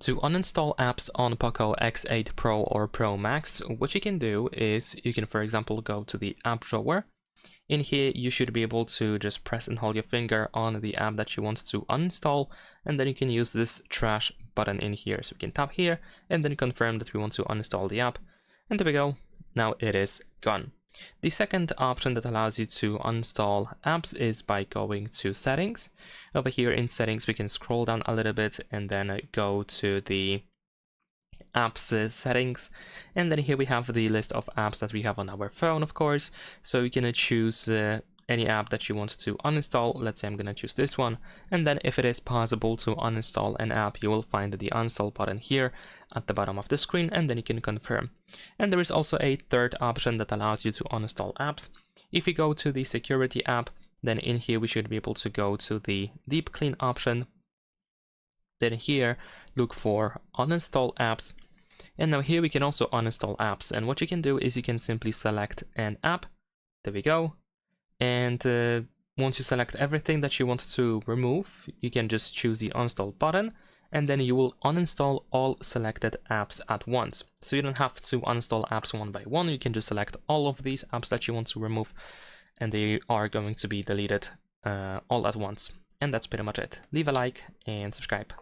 To uninstall apps on POCO X8 Pro or Pro Max, what you can do is you can, for example, go to the app drawer. In here, you should be able to just press and hold your finger on the app that you want to uninstall, and then you can use this trash button in here. So we can tap here and then confirm that we want to uninstall the app. And there we go. Now it is gone. The second option that allows you to uninstall apps is by going to settings. Over here in settings, we can scroll down a little bit and then go to the apps settings, and then here we have the list of apps that we have on our phone, of course. So you can choose any app that you want to uninstall. Let's say I'm going to choose this one, and then if it is possible to uninstall an app, you will find the uninstall button here at the bottom of the screen, and then you can confirm. And there is also a third option that allows you to uninstall apps. If you go to the security app, then in here we should be able to go to the deep clean option. Then here look for uninstall apps, and now here we can also uninstall apps. And what you can do is you can simply select an app. There we go. And once you select everything that you want to remove, you can just choose the uninstall button, and then you will uninstall all selected apps at once. So you don't have to uninstall apps one by one. You can just select all of these apps that you want to remove, and they are going to be deleted all at once. And that's pretty much it. Leave a like and subscribe.